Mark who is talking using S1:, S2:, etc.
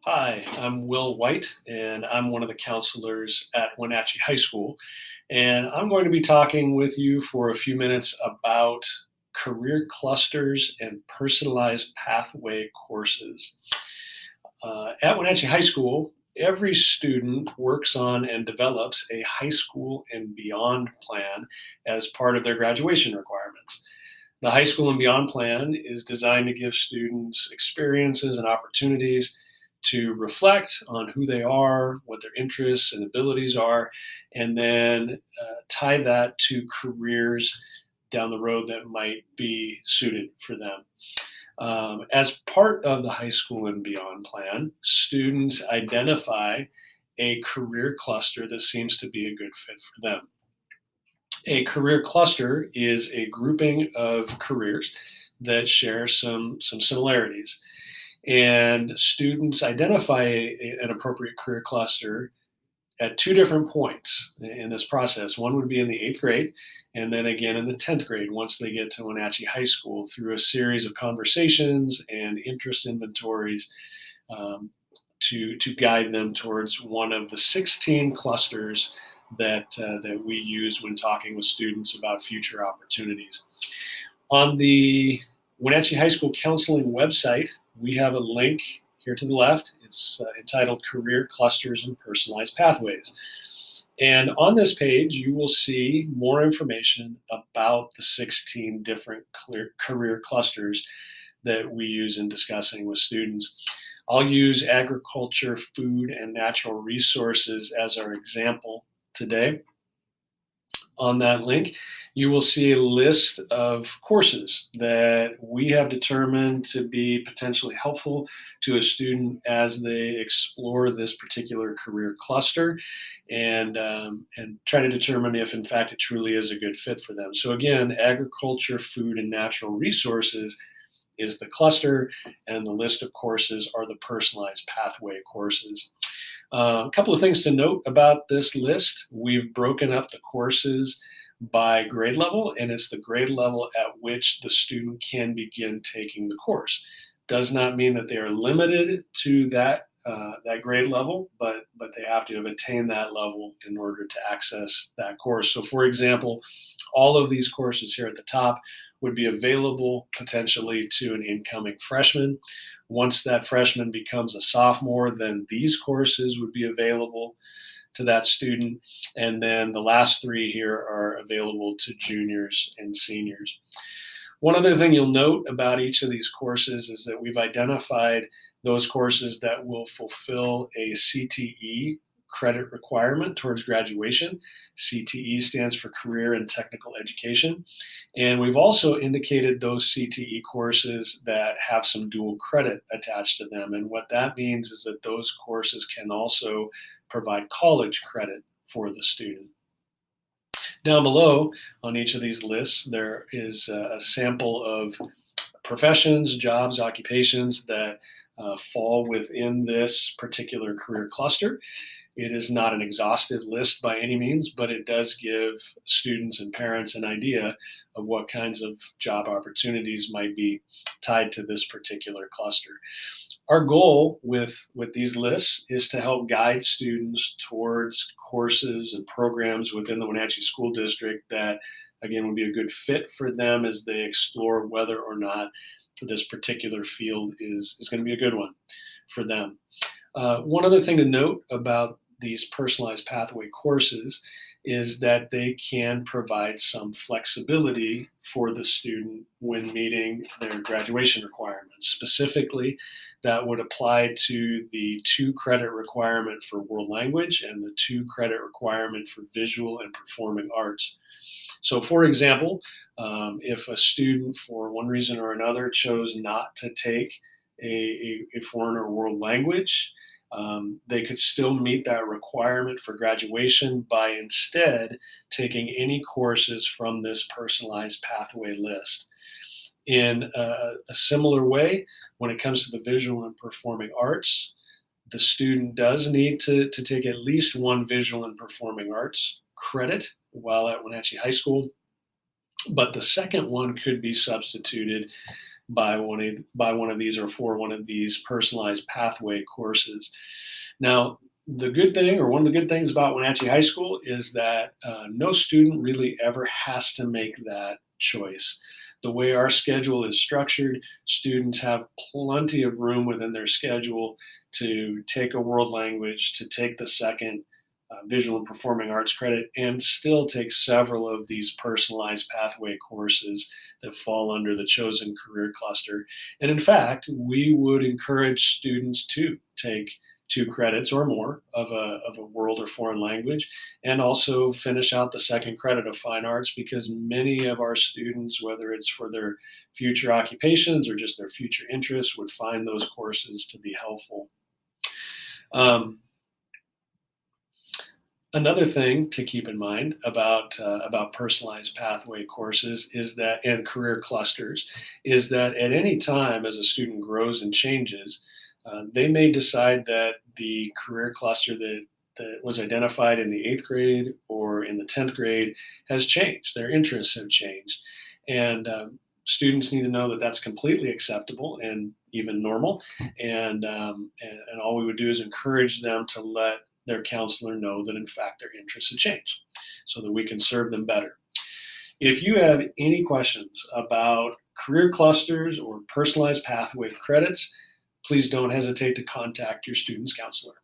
S1: Hi, I'm Will White, and I'm one of the counselors at Wenatchee High School. And I'm going to be talking with you for a few minutes about career clusters and personalized pathway courses. At Wenatchee High School, every student works on and develops a high school and beyond plan as part of their graduation requirements. The High School and Beyond plan is designed to give students experiences and opportunities to reflect on who they are, what their interests and abilities are, and then tie that to careers down the road that might be suited for them. As part of the High School and Beyond plan, students identify a career cluster that seems to be a good fit for them. A career cluster is a grouping of careers that share some similarities. And students identify an appropriate career cluster at two different points in this process. One would be in the eighth grade, and then again in the 10th grade once they get to Wenatchee High School through a series of conversations and interest inventories um, to guide them towards one of the 16 clusters that we use when talking with students about future opportunities. On the Wenatchee High School Counseling website, we have a link here to the left. It's entitled Career Clusters and Personalized Pathways. And on this page, you will see more information about the 16 different career clusters that we use in discussing with students. I'll use agriculture, food, and natural resources as our example today. On that link, you will see a list of courses that we have determined to be potentially helpful to a student as they explore this particular career cluster and try to determine if, in fact, it truly is a good fit for them. So, again, agriculture, food, and natural resources is the cluster, and the list of courses are the personalized pathway courses. A couple of things to note about this list. We've broken up the courses by grade level, and it's the grade level at which the student can begin taking the course. Does not mean that they are limited to that grade level, but they have to have attained that level in order to access that course. So, for example, all of these courses here at the top would be available potentially to an incoming freshman. Once that freshman becomes a sophomore, then these courses would be available to that student. And then the last three here are available to juniors and seniors. One other thing you'll note about each of these courses is that we've identified those courses that will fulfill a CTE credit requirement towards graduation. CTE stands for Career and Technical Education. And we've also indicated those CTE courses that have some dual credit attached to them. And what that means is that those courses can also provide college credit for the student. Down below on each of these lists, there is a sample of professions, jobs, occupations that fall within this particular career cluster. It is not an exhaustive list by any means, but it does give students and parents an idea of what kinds of job opportunities might be tied to this particular cluster. Our goal with these lists is to help guide students towards courses and programs within the Wenatchee School District that, again, would be a good fit for them as they explore whether or not this particular field is going to be a good one for them. One other thing to note about these personalized pathway courses is that they can provide some flexibility for the student when meeting their graduation requirements. Specifically, that would apply to the 2 credit requirement for world language and the 2 credit requirement for visual and performing arts. So, for example, if a student, for one reason or another, chose not to take a foreign or world language, they could still meet that requirement for graduation by instead taking any courses from this personalized pathway list. In a similar way, when it comes to the visual and performing arts, the student does need to take at least one visual and performing arts credit while at Wenatchee High School. But the second one could be substituted by one of these or for one of these personalized pathway courses. Now, the good thing, or one of the good things about Wenatchee High School, is that no student really ever has to make that choice. The way our schedule is structured, students have plenty of room within their schedule to take a world language, to take the second visual and performing arts credit, and still take several of these personalized pathway courses that fall under the chosen career cluster. And in fact, we would encourage students to take 2 credits or more of a world or foreign language, and also finish out the second credit of fine arts, because many of our students, whether it's for their future occupations or just their future interests, would find those courses to be helpful. Um, Another thing to keep in mind about personalized pathway courses is that, and career clusters, is that at any time as a student grows and changes, they may decide that the career cluster that was identified in the 8th grade or in the 10th grade has changed. Their interests have changed, and students need to know that that's completely acceptable and even normal. And all we would do is encourage them to let their counselor know that in fact their interests have changed, so that we can serve them better. If you have any questions about career clusters or personalized pathway credits, please don't hesitate to contact your student's counselor.